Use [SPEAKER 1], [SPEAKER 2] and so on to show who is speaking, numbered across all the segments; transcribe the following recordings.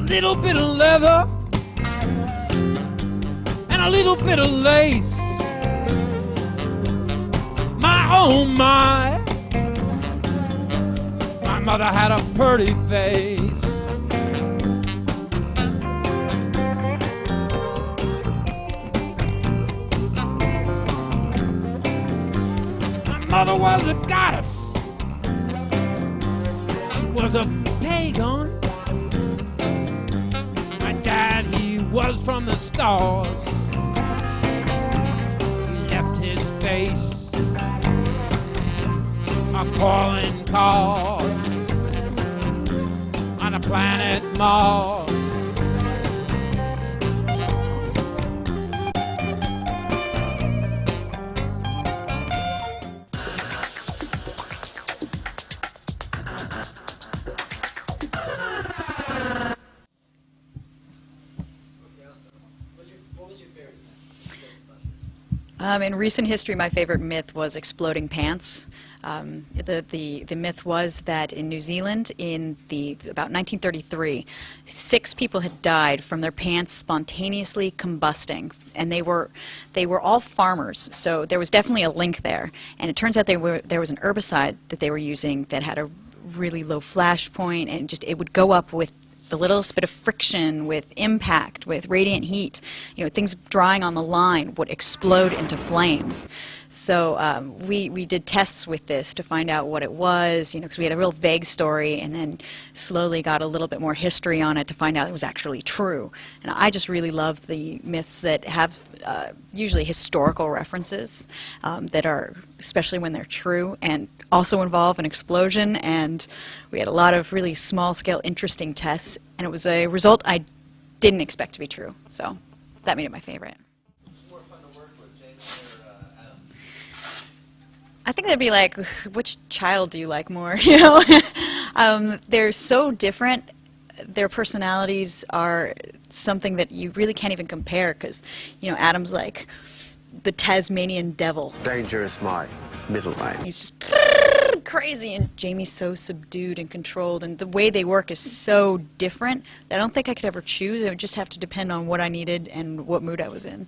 [SPEAKER 1] little bit of leather and a little bit of lace. My oh my mother had a pretty face. My mother was a goddess. She was a pagan. My dad, he was from the stars. He left his face a calling card on the planet Mars.
[SPEAKER 2] In recent history, my favorite myth was exploding pants. The myth was that in New Zealand, about 1933, 6 people had died from their pants spontaneously combusting, and they were all farmers. So there was definitely a link there. And it turns out there was an herbicide that they were using that had a really low flash point, and it would go up with the littlest bit of friction, with impact, with radiant heat. Things drying on the line would explode into flames. So we did tests with this to find out what it was, because we had a real vague story, and then slowly got a little bit more history on it to find out it was actually true. And I just really love the myths that have usually historical references that are, especially when they're true, and also involve an explosion. And we had a lot of really small-scale, interesting tests, and it was a result I didn't expect to be true. So that made it my favorite.
[SPEAKER 3] More fun to work with, Jamie or Adam?
[SPEAKER 2] I think that'd be like, which child do you like more? They're so different. Their personalities are something that you really can't even compare, because Adam's like the Tasmanian devil.
[SPEAKER 4] Danger is my middle name.
[SPEAKER 2] He's just crazy, and Jamie's so subdued and controlled, and the way they work is so different that I don't think I could ever choose. It would just have to depend on what I needed and what mood I was in.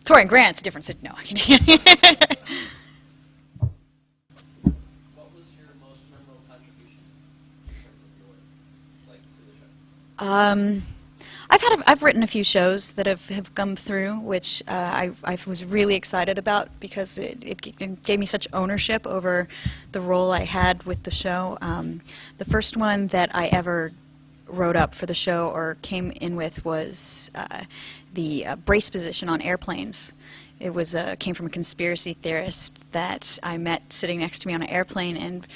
[SPEAKER 2] Tori and Grant's a different no.
[SPEAKER 3] What was your most memorable contribution in terms of your, to the show?
[SPEAKER 2] I've written a few shows that have come through, which I was really excited about, because it gave me such ownership over the role I had with the show. The first one that I ever wrote up for the show or came in with was the brace position on airplanes. It was came from a conspiracy theorist that I met sitting next to me on an airplane, and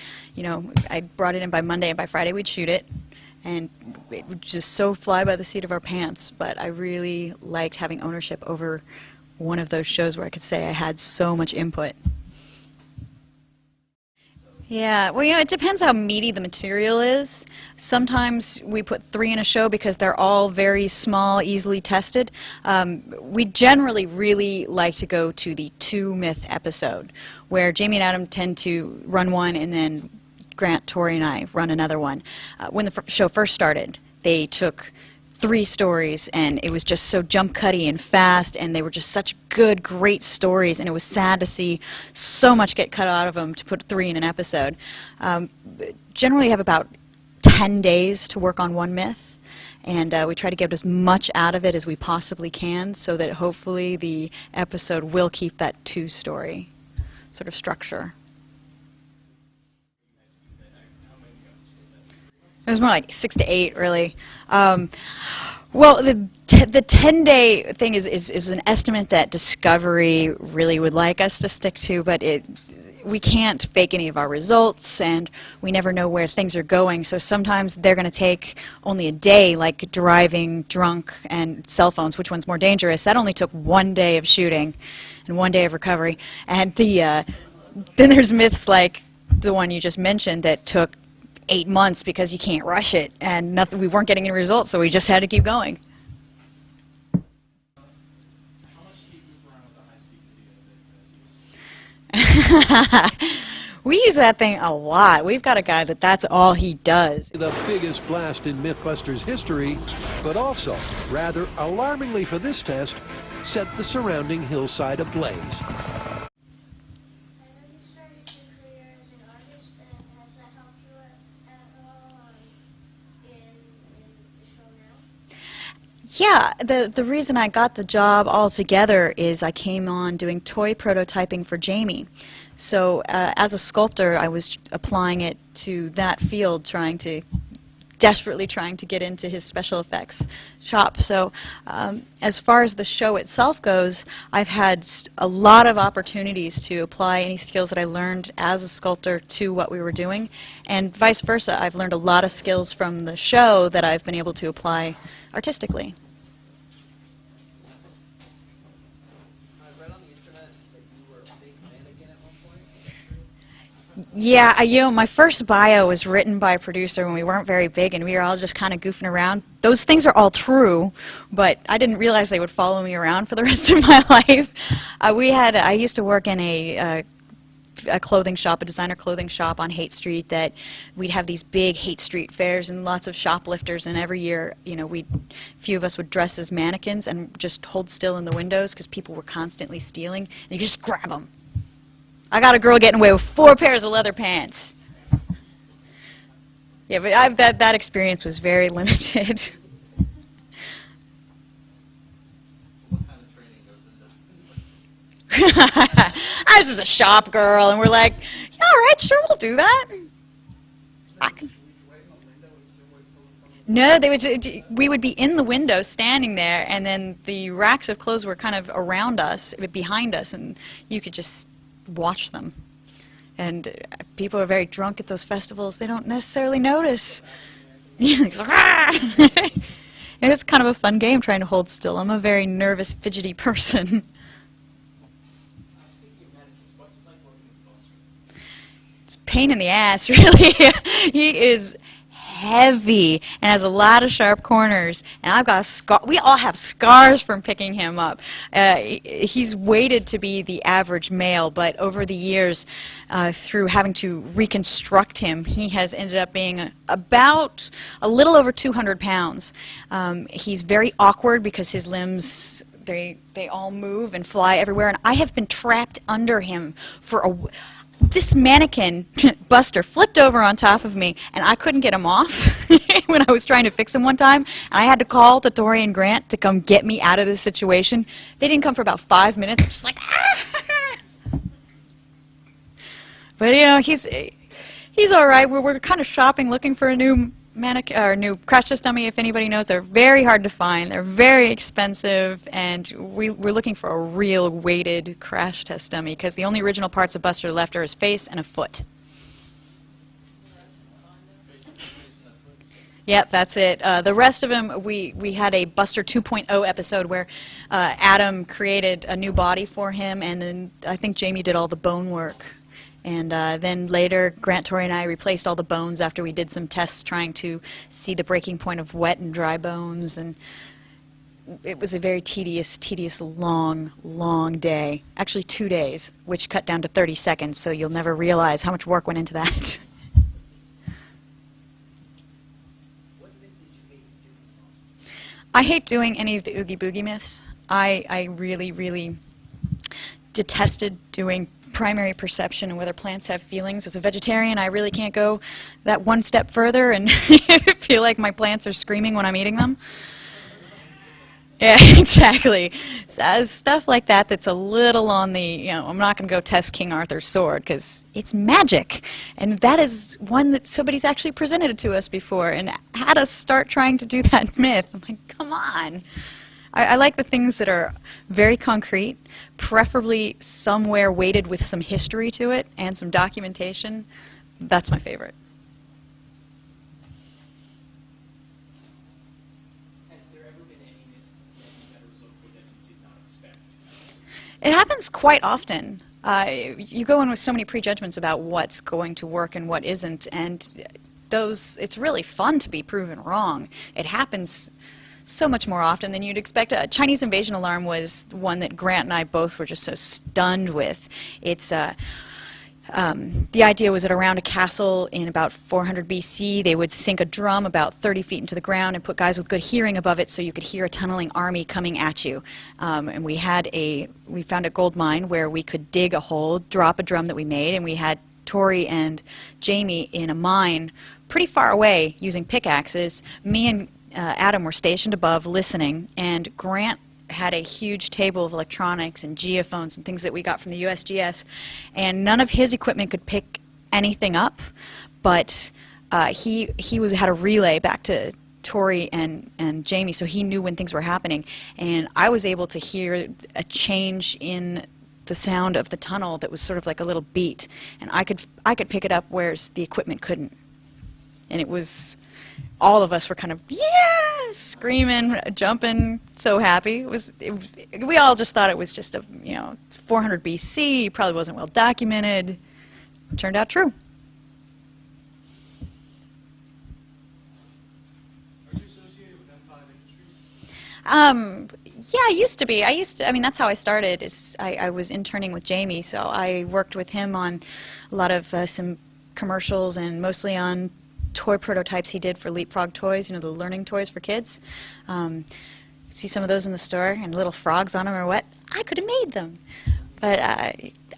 [SPEAKER 2] I brought it in by Monday, and by Friday we'd shoot it. And it would just so fly by the seat of our pants. But I really liked having ownership over one of those shows where I could say I had so much input. Yeah, well, it depends how meaty the material is. Sometimes we put 3 in a show because they're all very small, easily tested. We generally really like to go to the 2-myth episode, where Jamie and Adam tend to run one, and then Grant, Tori, and I run another one. When the show first started, they took 3 stories, and it was just so jump-cutty and fast, and they were just such good, great stories, and it was sad to see so much get cut out of them to put 3 in an episode. Generally have about 10 days to work on one myth, and we try to get as much out of it as we possibly can, so that hopefully the episode will keep that 2-story sort of structure. It was more like 6 to 8, really. Well, the 10-day thing is an estimate that Discovery really would like us to stick to, but we can't fake any of our results, and we never know where things are going. So sometimes they're going to take only a day, like driving drunk and cell phones. Which one's more dangerous? That only took 1 day of shooting and 1 day of recovery. And then there's myths like the one you just mentioned that took 8 months because you can't rush it, and we weren't getting any results, so we just had to keep going.
[SPEAKER 3] How much do you move around with the high-speed video that you guys use?
[SPEAKER 2] We use that thing a lot. We've got a guy that's all he does.
[SPEAKER 5] The biggest blast in Mythbusters history, but also, rather alarmingly for this test, set the surrounding hillside ablaze.
[SPEAKER 6] I know you started your career as an artist, and has that helped you at all in the show now?
[SPEAKER 2] Yeah, the reason I got the job altogether is I came on doing toy prototyping for Jamie. So as a sculptor, I was applying it to that field, desperately trying to get into his special effects shop. So as far as the show itself goes, I've had a lot of opportunities to apply any skills that I learned as a sculptor to what we were doing, and vice versa. I've learned a lot of skills from the show that I've been able to apply artistically.
[SPEAKER 3] I read on the internet that you were a big mannequin at one point.
[SPEAKER 2] Yeah, my first bio was written by a producer when we weren't very big and we were all just kind of goofing around. Those things are all true, but I didn't realize they would follow me around for the rest of my life. I used to work in a clothing shop, a designer clothing shop on Haight Street, that we'd have these big Haight Street fairs and lots of shoplifters, and every year, a few of us would dress as mannequins and just hold still in the windows because people were constantly stealing, and you could just grab them. I got a girl getting away with 4 pairs of leather pants. Yeah, but that experience was very limited.
[SPEAKER 3] What kind of training goes into
[SPEAKER 2] I was just a shop girl, and we're like, yeah, all right, sure, we'll do that. No, we would be in the window standing there, and then the racks of clothes were kind of around us, behind us, and you could just watch them. And people are very drunk at those festivals. They don't necessarily notice. It was kind of a fun game trying to hold still. I'm a very nervous, fidgety person.
[SPEAKER 3] Speaking of mannequins, what's it like working with Buster?
[SPEAKER 2] It's a pain in the ass, really. He is heavy and has a lot of sharp corners, and I've got a scar. We all have scars from picking him up. He's weighted to be the average male, but over the years, through having to reconstruct him, he has ended up being about a little over 200 pounds. He's very awkward because his limbs, they all move and fly everywhere, and I have been trapped under him for this mannequin, Buster, flipped over on top of me, and I couldn't get him off when I was trying to fix him one time. And I had to call to Tori and Grant to come get me out of this situation. They didn't come for about 5 minutes. I'm just like, ah! But he's all right. We're kind of shopping, looking for a new mannequin or new crash test dummy. If anybody knows, they're very hard to find. They're very expensive, and we're looking for a real weighted crash test dummy because the only original parts of Buster left are his face and a foot. Yep, that's it. The rest of him, we had a Buster 2.0 episode where Adam created a new body for him, and then I think Jamie did all the bone work. And then later, Grant, Tori, and I replaced all the bones after we did some tests trying to see the breaking point of wet and dry bones. And it was a very tedious, long day. Actually, 2 days, which cut down to 30 seconds, so you'll never realize how much work went into that.
[SPEAKER 3] What myth did you hate doing the most?
[SPEAKER 2] I hate doing any of the Oogie Boogie myths. I really detested doing primary perception and whether plants have feelings. As a vegetarian, I really can't go that one step further and feel like my plants are screaming when I'm eating them. Yeah, exactly. So, stuff like that that's a little on the, I'm not going to go test King Arthur's sword because it's magic. And that is one that somebody's actually presented it to us before and had us start trying to do that myth. I'm like, come on. I like the things that are very concrete, preferably somewhere weighted with some history to it and some documentation. That's my favorite.
[SPEAKER 1] Has there ever been any myth that result that you did not expect?
[SPEAKER 2] It happens quite often. You go in with so many prejudgments about what's going to work and what isn't, and it's really fun to be proven wrong. It happens so much more often than you'd expect. A Chinese invasion alarm was one that Grant and I both were just so stunned with. It's The idea was that around a castle in about 400 BC, they would sink a drum about 30 feet into the ground and put guys with good hearing above it so you could hear a tunneling army coming at you. And we found a gold mine where we could dig a hole, drop a drum that we made, and we had Tori and Jamie in a mine pretty far away using pickaxes. Me and Adam were stationed above listening, and Grant had a huge table of electronics and geophones and things that we got from the USGS, and none of his equipment could pick anything up, but he had a relay back to Tori and Jamie, so he knew when things were happening, and I was able to hear a change in the sound of the tunnel that was sort of like a little beat, and I could pick it up, whereas the equipment couldn't. And it was, all of us were kind of, yeah, screaming, jumping, so happy. We all just thought it was just it's 400 BC, probably wasn't well documented. Turned out true.
[SPEAKER 1] Are you associated with M5 Industries?
[SPEAKER 2] Yeah, I used to be. I mean, that's how I started. I was interning with Jamie, so I worked with him on a lot of some commercials and mostly on toy prototypes he did for Leapfrog Toys, the learning toys for kids. See some of those in the store, and little frogs on them or what? I could have made them. But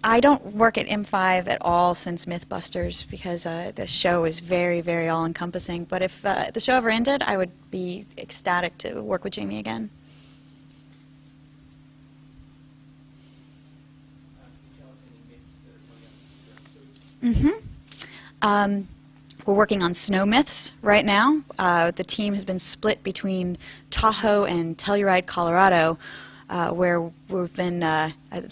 [SPEAKER 2] I don't work at M5 at all since Mythbusters because the show is very, very all-encompassing. But if the show ever ended, I would be ecstatic to work with Jamie again.
[SPEAKER 1] Can you tell us any myths that are coming up in future episodes?
[SPEAKER 2] We're working on snow myths right now. The team has been split between Tahoe and Telluride, Colorado, where we've been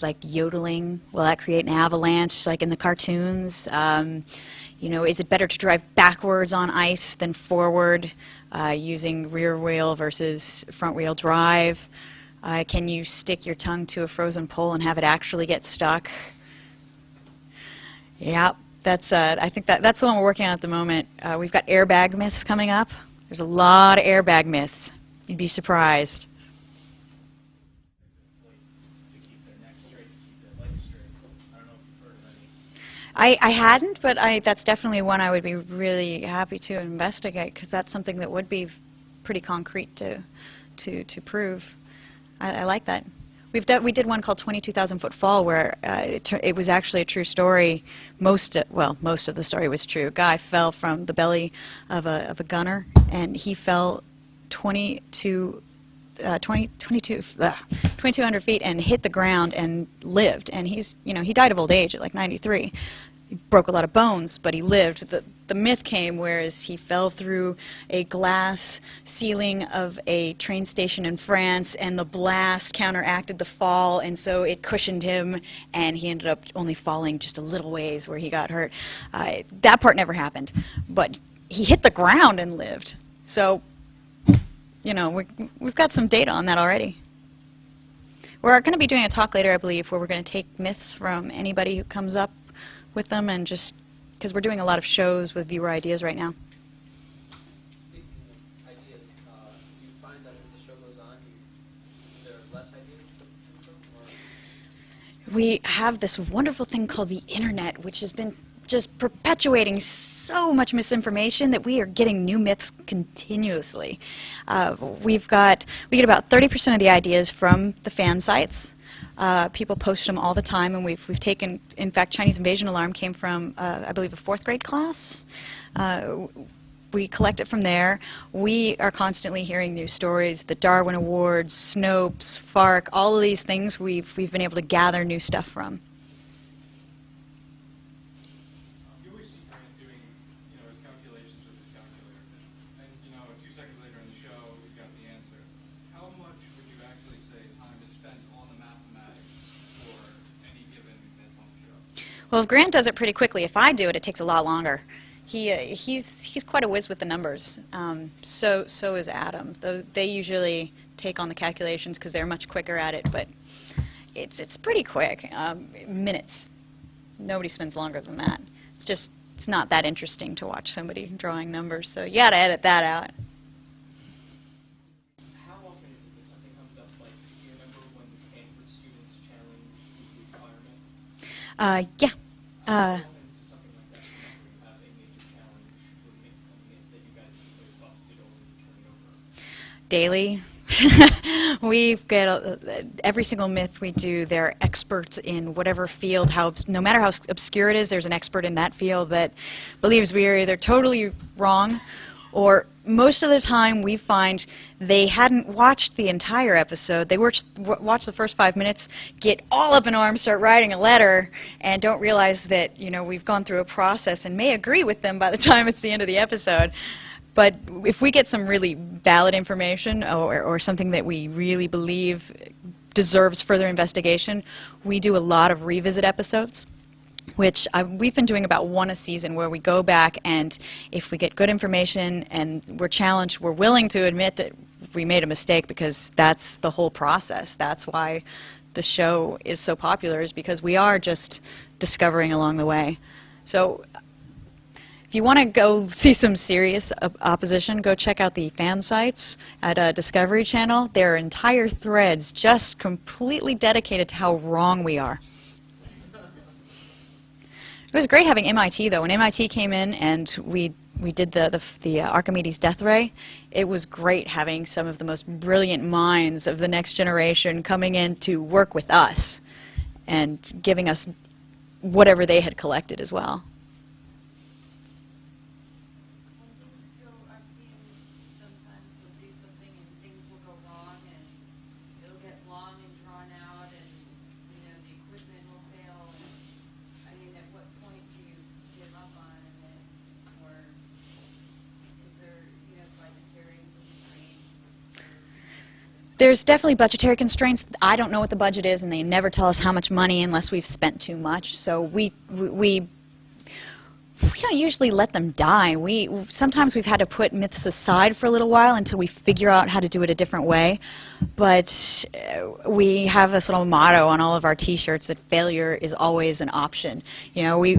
[SPEAKER 2] like yodeling. Will that create an avalanche like in the cartoons? Is it better to drive backwards on ice than forward using rear wheel versus front wheel drive? Can you stick your tongue to a frozen pole and have it actually get stuck? Yeah. I think that's the one we're working on at the moment. We've got airbag myths coming up. There's a lot of airbag myths. You'd be surprised.
[SPEAKER 1] To keep their neck straight, to keep their legs straight. I don't know if you've heard of any.
[SPEAKER 2] I hadn't, but that's definitely one I would be really happy to investigate because that's something that would be pretty concrete to prove. I like that. We did one called 22,000-Foot Fall where it was actually a true story. Most of the story was true. A guy fell from the belly of a gunner, and he fell 2,200 feet and hit the ground and lived. And he died of old age at like 93. He broke a lot of bones, but he lived. The myth came whereas he fell through a glass ceiling of a train station in France, and the blast counteracted the fall, and so it cushioned him, and he ended up only falling just a little ways where he got hurt. That part never happened, but he hit the ground and lived. So, we've got some data on that already. We're going to be doing a talk later, I believe, where we're going to take myths from anybody who comes up with them, and just because we're doing a lot of shows with viewer ideas right now.
[SPEAKER 3] Speaking of ideas, do you find that as the show goes on, there are less ideas to choose from? Or?
[SPEAKER 2] We have this wonderful thing called the internet, which has been just perpetuating so much misinformation that we are getting new myths continuously. We get about 30% of the ideas from the fan sites. People post them all the time, and we've taken, in fact, Chinese Invasion Alarm came from, I believe, a 4th grade class. We collect it from there. We are constantly hearing news stories, the Darwin Awards, Snopes, FARC, all of these things we've been able to gather new stuff from.
[SPEAKER 1] You always see Grant doing, his calculations with his calculator, and 2 seconds later in the show, he's got the answer. How much would you actually say time is spent on the mathematics for any given myth on the show?
[SPEAKER 2] Well, if Grant does it pretty quickly. If I do it, it takes a lot longer. He's quite a whiz with the numbers. So is Adam. They usually take on the calculations because they're much quicker at it, but it's pretty quick. Minutes. Nobody spends longer than that. It's not that interesting to watch somebody drawing numbers, so you got to edit that out.
[SPEAKER 1] How often is it that something comes up? Like, do you remember when the Stanford students challenged the requirement?
[SPEAKER 2] Yeah.
[SPEAKER 3] Into something like that, you have a major challenge to a myth that you guys have busted over and turning over.
[SPEAKER 2] Daily. We've got every single myth we do, they're experts in whatever field, no matter how obscure it is, there's an expert in that field that believes we are either totally wrong, or most of the time we find they hadn't watched the entire episode. They watch the first 5 minutes, get all up in arms, start writing a letter, and don't realize that, you know, we've gone through a process and may agree with them by the time it's the end of the episode. But if we get some really valid information or something that we really believe deserves further investigation, we do a lot of revisit episodes, which we've been doing about one a season, where we go back and if we get good information and we're challenged, we're willing to admit that we made a mistake, because that's the whole process. That's why the show is so popular, is because we are just discovering along the way. So if you want to go see some serious opposition, go check out the fan sites at Discovery Channel. There are entire threads just completely dedicated to how wrong we are. It was great having MIT, though. When MIT came in and we did the Archimedes death ray, it was great having some of the most brilliant minds of the next generation coming in to work with us and giving us whatever they had collected as well.
[SPEAKER 7] I've seen sometimes they'll do something and things will go wrong and it'll get long and drawn out and, you know, the equipment will fail. And, I mean, at what point do you give up on it? Or is there, you know, budgetary constraints?
[SPEAKER 2] There's definitely budgetary constraints. I don't know what the budget is, and they never tell us how much money unless we've spent too much. So we don't usually let them die. Sometimes we've had to put myths aside for a little while until we figure out how to do it a different way. But we have this little motto on all of our T-shirts that failure is always an option. You know, we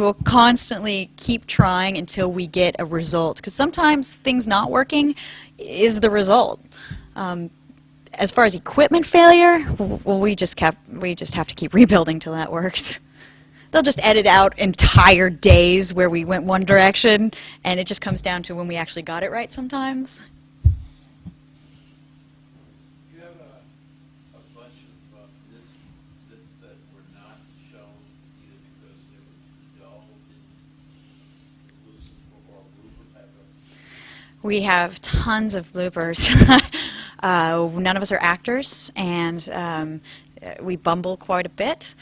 [SPEAKER 2] will constantly keep trying until we get a result. Because sometimes things not working is the result. As far as equipment failure, well, we just have to keep rebuilding till that works. They'll just edit out entire days where we went one direction, and it just comes down to when we actually got it right sometimes.
[SPEAKER 8] You have a bunch of myths that were not shown either because they were dull, elusive, or blooper type of.
[SPEAKER 2] We have tons of bloopers. None of us are actors, and we bumble quite a bit.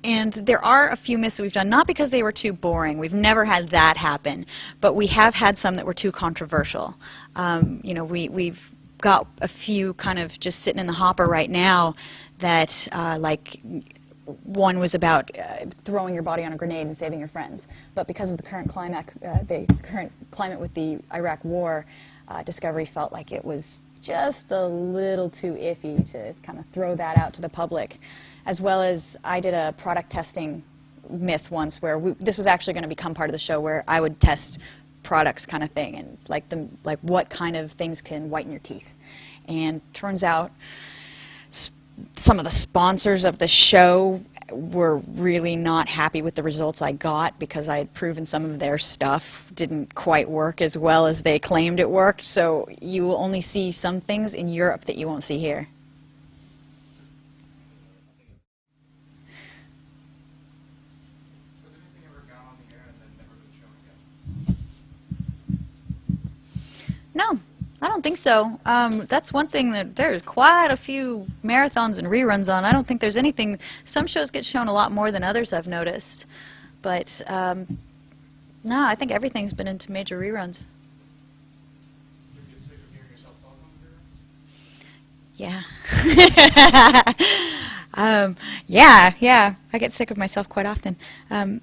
[SPEAKER 2] And there are a few myths that we've done, not because they were too boring. We've never had that happen. But we have had some that were too controversial. You know, we've got a few kind of just sitting in the hopper right now that, like, one was about throwing your body on a grenade and saving your friends. But because of the current climate with the Iraq War, Discovery felt like it was just a little too iffy to kind of throw that out to the public. As well as I did a product testing myth once where this was actually going to become part of the show, where I would test products kind of thing, and like what kind of things can whiten your teeth. And turns out some of the sponsors of the show were really not happy with the results I got, because I had proven some of their stuff didn't quite work as well as they claimed it worked. So you will only see some things in Europe that you won't see here.
[SPEAKER 1] Has anything ever gone on the air and then never been shown again?
[SPEAKER 2] No, I don't think so. That's one thing that there's quite a few marathons and reruns on. I don't think there's anything. Some shows get shown a lot more than others, I've noticed. But no, I think everything's been into major reruns.
[SPEAKER 1] Do you get sick of hearing yourself talk on the reruns?
[SPEAKER 2] Yeah. Yeah, I get sick of myself quite often. I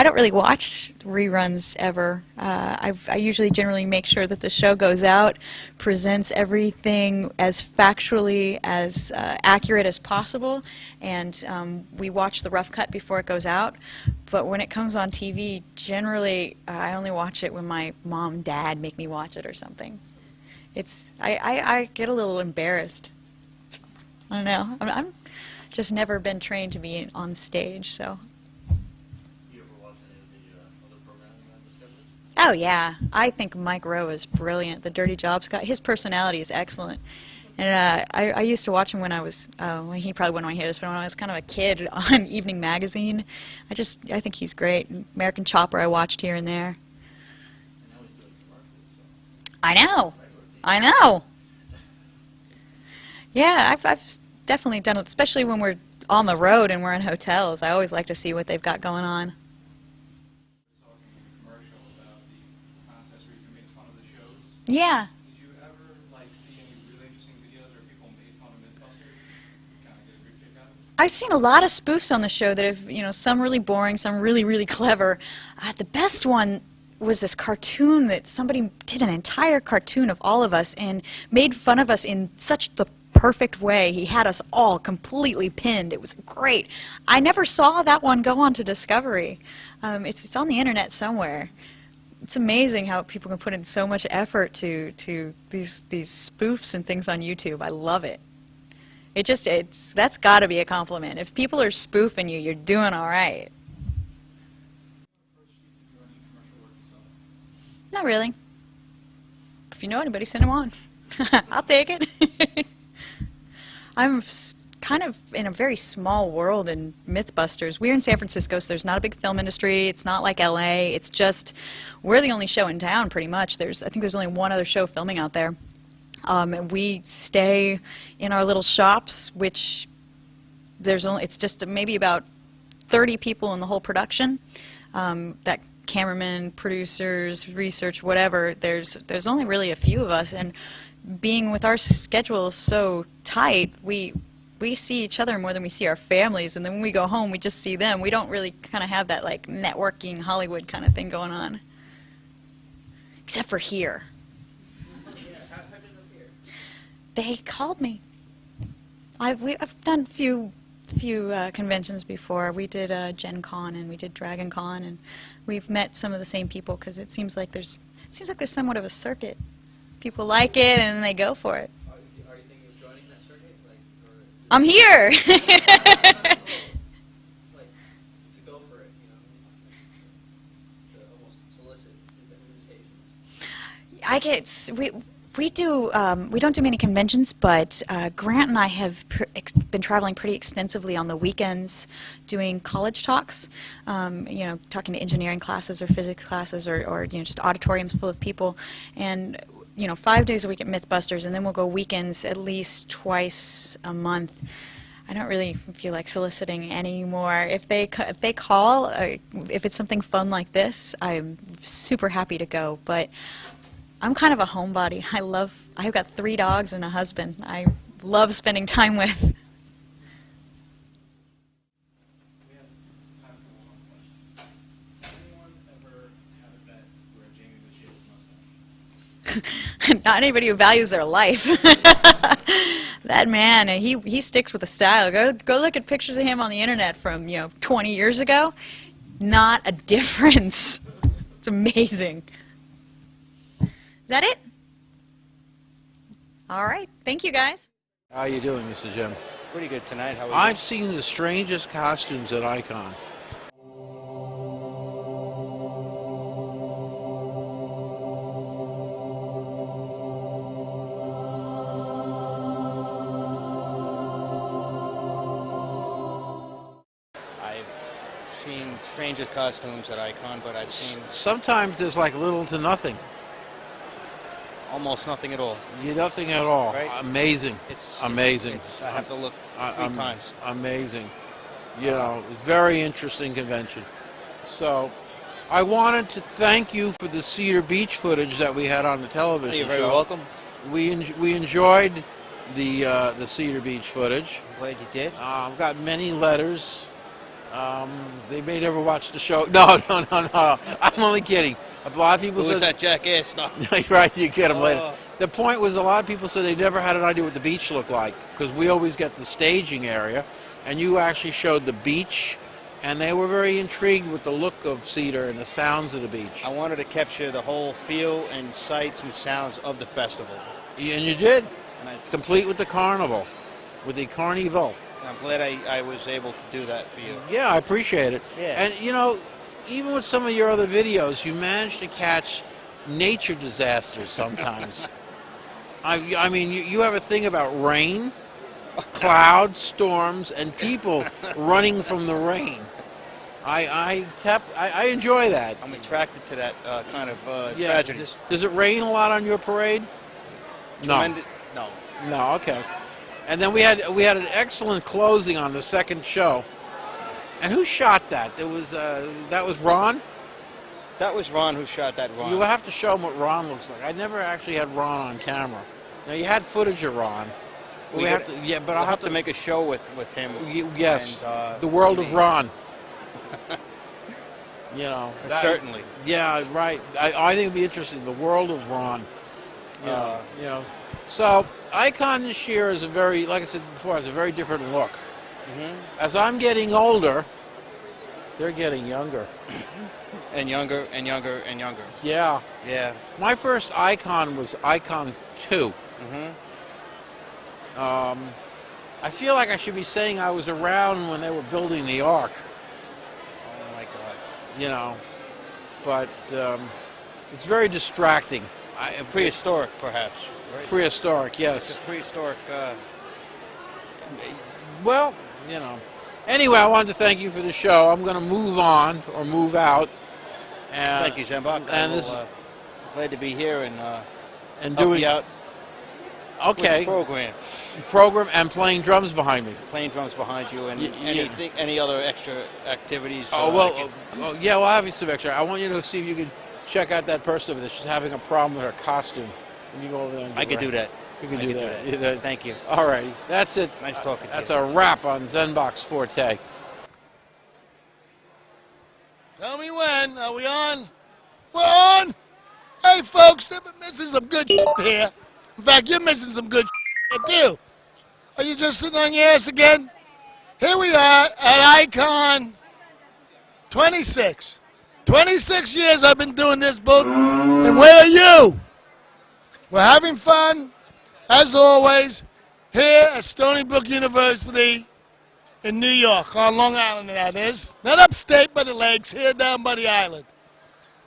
[SPEAKER 2] don't really watch reruns ever. I usually generally make sure that the show goes out, presents everything as factually as accurate as possible, and we watch the rough cut before it goes out. But when it comes on TV, generally I only watch it when my mom and dad make me watch it or something. I get a little embarrassed. I don't know. just never been trained to be on stage. So.
[SPEAKER 8] You ever watch any of the other programming on Discovery?
[SPEAKER 2] Oh yeah, I think Mike Rowe is brilliant. The Dirty Jobs guy, his personality is excellent. And I used to watch him when I was, well, he probably wouldn't want to hear this, but when I was kind of a kid on Evening Magazine. I think he's great. American Chopper I watched here and there.
[SPEAKER 8] And now he's doing commercials, so
[SPEAKER 2] I know.
[SPEAKER 8] regular TV.
[SPEAKER 2] I know. Yeah, I've definitely done it, especially when we're on the road and we're in hotels. I always like to see what they've got going on.
[SPEAKER 1] Talking in a commercial about the contest where you can make fun of the shows.
[SPEAKER 2] Yeah.
[SPEAKER 1] Did you ever see any really interesting videos where people made fun of Mythbusters? You kind of get a good kick out of it?
[SPEAKER 2] I've seen a lot of spoofs on the show that have, some really boring, some really, really clever. The best one was this cartoon that somebody did an entire cartoon of all of us and made fun of us in such the perfect way. He had us all completely pinned. It was great. I never saw that one go on to Discovery. It's on the internet somewhere. It's amazing how people can put in so much effort to these spoofs and things on YouTube. I love it. That's got to be a compliment. If people are spoofing you, you're doing all right. Not really. If you know anybody, send them on. I'll take it. I'm kind of in a very small world in Mythbusters. We're in San Francisco, so there's not a big film industry. It's not like LA. It's just, we're the only show in town, pretty much. I think there's only one other show filming out there. And we stay in our little shops, which it's just maybe about 30 people in the whole production. That cameramen, producers, research, whatever. There's only really a few of us, and being with our schedule so tight, we see each other more than we see our families, and then when we go home, we just see them. We don't really kind of have that networking Hollywood kind of thing going on, except for here.
[SPEAKER 3] How did it appear?
[SPEAKER 2] They called me. I've done a few conventions before. We did Gen Con and we did Dragon Con, and we've met some of the same people because it seems like there's somewhat of a circuit. People like it and they go for it.
[SPEAKER 3] Are you thinking of joining that circuit?
[SPEAKER 2] I'm here.
[SPEAKER 3] To go for it, to almost solicit invitations.
[SPEAKER 2] We don't do many conventions, but Grant and I have been traveling pretty extensively on the weekends doing college talks, talking to engineering classes or physics classes or just auditoriums full of people. And 5 days a week at Mythbusters, and then we'll go weekends at least twice a month. I don't really feel like soliciting anymore. If they call, if it's something fun like this, I'm super happy to go. But I'm kind of a homebody. I've got 3 dogs and a husband. I love spending time with.
[SPEAKER 1] We have time for one more question. Anyone ever had a bet where Jamie would shave his mustache?
[SPEAKER 2] Not anybody who values their life. That man, he sticks with the style. Go look at pictures of him on the internet from 20 years ago. Not a difference. It's amazing. Is that it? All right. Thank you, guys.
[SPEAKER 5] How you doing, Mr. Jim?
[SPEAKER 9] Pretty good tonight. How are you?
[SPEAKER 5] I've seen the strangest costumes at Icon.
[SPEAKER 9] I've seen stranger costumes at Icon, but I've seen
[SPEAKER 5] Sometimes there's like little to nothing.
[SPEAKER 9] almost nothing at all.
[SPEAKER 5] Nothing at all.
[SPEAKER 9] Right?
[SPEAKER 5] Amazing. Amazing.
[SPEAKER 9] I have to look 3 times.
[SPEAKER 5] Amazing. Very interesting convention. So, I wanted to thank you for the Cedar Beach footage that we had on the television
[SPEAKER 9] You're very
[SPEAKER 5] show.
[SPEAKER 9] welcome.
[SPEAKER 5] We enjoyed the Cedar Beach footage.
[SPEAKER 9] I'm glad you did.
[SPEAKER 5] I've got many letters. They may never watch the show. No. I'm only kidding. A lot of people
[SPEAKER 9] Who was
[SPEAKER 5] said
[SPEAKER 9] that jackass? No.
[SPEAKER 5] right, you get them later.
[SPEAKER 9] Oh.
[SPEAKER 5] The point was, a lot of people said they never had an idea what the beach looked like, because we always get the staging area, and you actually showed the beach, and they were very intrigued with the look of Cedar and the sounds of the beach.
[SPEAKER 9] I wanted to capture the whole feel and sights and sounds of the festival.
[SPEAKER 5] And you did,
[SPEAKER 9] And
[SPEAKER 5] complete with the carnival, with the carnival.
[SPEAKER 9] I'm glad I was able to do that for you.
[SPEAKER 5] Yeah, I appreciate it.
[SPEAKER 9] Yeah.
[SPEAKER 5] And you know, even with some of your other videos, you manage to catch nature disasters sometimes. I mean, you have a thing about rain, clouds, storms, and people running from the rain. I enjoy that.
[SPEAKER 9] I'm attracted to that kind of
[SPEAKER 5] Yeah.
[SPEAKER 9] tragedy.
[SPEAKER 5] Does it rain a lot on your parade? No.
[SPEAKER 9] No.
[SPEAKER 5] No. Okay. And then we had an excellent closing on the second show. And who shot that? That was Ron.
[SPEAKER 9] That was Ron who shot that. Ron.
[SPEAKER 5] You will have to show them what Ron looks like. I never actually had Ron on camera. Now you had footage of Ron. But
[SPEAKER 9] I'll have to make a show with him.
[SPEAKER 5] Yes.
[SPEAKER 9] And,
[SPEAKER 5] the world of Ron. You know.
[SPEAKER 9] Certainly.
[SPEAKER 5] Yeah. Right. I think it'd be interesting. The world of Ron. You know. So Icon this year is like I said before, has a very different look.
[SPEAKER 9] Mm-hmm.
[SPEAKER 5] As I'm getting older, they're getting younger.
[SPEAKER 9] And younger and younger and younger.
[SPEAKER 5] Yeah.
[SPEAKER 9] Yeah.
[SPEAKER 5] My first Icon was Icon 2.
[SPEAKER 9] Mm-hmm.
[SPEAKER 5] I feel like I should be saying I was around when they were building the Ark.
[SPEAKER 9] Oh my God.
[SPEAKER 5] You know, but it's very distracting.
[SPEAKER 9] Prehistoric, perhaps. Right?
[SPEAKER 5] Prehistoric, yes.
[SPEAKER 9] It's a prehistoric.
[SPEAKER 5] Well, you know. Anyway, I wanted to thank you for the show. I'm going to move on or move out.
[SPEAKER 9] Thank you, Zembach. Glad to be here and
[SPEAKER 5] and
[SPEAKER 9] help
[SPEAKER 5] doing
[SPEAKER 9] you out
[SPEAKER 5] okay
[SPEAKER 9] with the
[SPEAKER 5] program and playing drums behind me.
[SPEAKER 9] Playing drums behind you and
[SPEAKER 5] Yeah.
[SPEAKER 9] any other extra activities.
[SPEAKER 5] Yeah, we'll have you some extra. I want you to see if you can check out that person over there. She's having a problem with her costume. Can you go over there and
[SPEAKER 9] I could do that.
[SPEAKER 5] You can do that.
[SPEAKER 9] Thank you.
[SPEAKER 5] All right, that's it.
[SPEAKER 9] Nice talking to you.
[SPEAKER 5] That's a wrap on Zenbox Forte.
[SPEAKER 10] Tell me when. Are we on? We're on. Hey, folks, they've been missing some good here. In fact, you're missing some good here, too. Are you just sitting on your ass again? Here we are at Icon 26. 26 years I've been doing this book, and where are you? We're having fun, as always, here at Stony Brook University in New York, on Long Island, that is. Not upstate by the lakes, here down by the island.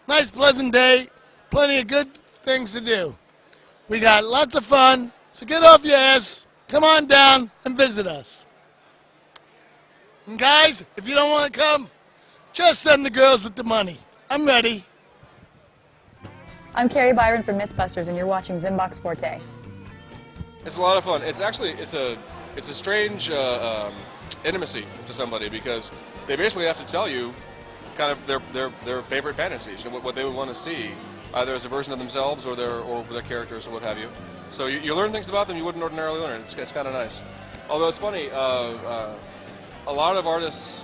[SPEAKER 10] Nice, pleasant day, plenty of good things to do. We got lots of fun, so get off your ass, come on down and visit us. And guys, if you don't want to come, just send the girls with the money. I'm ready.
[SPEAKER 2] I'm Kari Byron from Mythbusters, and you're watching Zenbox Forte.
[SPEAKER 11] It's a lot of fun. It's actually it's a strange intimacy to somebody because they basically have to tell you kind of their favorite fantasies and what they would want to see, either as a version of themselves or their characters or what have you. So you learn things about them you wouldn't ordinarily learn. It's kind of nice. Although it's funny, a lot of artists,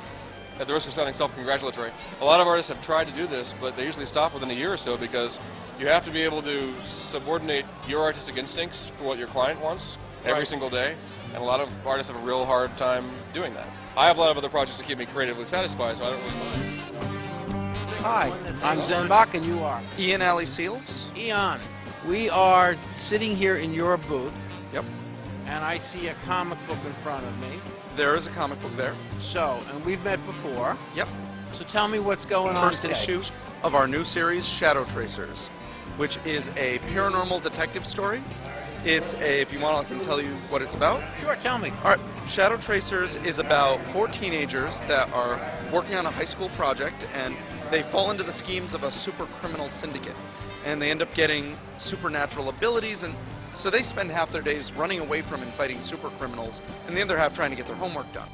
[SPEAKER 11] at the risk of sounding self-congratulatory, a lot of artists have tried to do this, but they usually stop within a year or so because you have to be able to subordinate your artistic instincts for what your client wants every single day, and a lot of artists have a real hard time doing that. I have a lot of other projects that keep me creatively satisfied, so I don't really mind.
[SPEAKER 5] Hi, I'm Zenbach, and you are?
[SPEAKER 12] Ian Alley Seals.
[SPEAKER 5] Ian, we are sitting here in your booth.
[SPEAKER 12] Yep.
[SPEAKER 5] And I see a comic book in front of me.
[SPEAKER 12] There is a comic book there.
[SPEAKER 5] So, and we've met before.
[SPEAKER 12] Yep.
[SPEAKER 5] So tell me what's going on
[SPEAKER 12] First
[SPEAKER 5] today.
[SPEAKER 12] issue of our new series, Shadow Tracers, which is a paranormal detective story. It's if you want, I can tell you what it's about.
[SPEAKER 5] Sure, tell me.
[SPEAKER 12] All right. Shadow Tracers is about 4 teenagers that are working on a high school project, and they fall into the schemes of a super criminal syndicate. And they end up getting supernatural abilities, and so they spend half their days running away from and fighting super criminals, and the other half trying to get their homework done.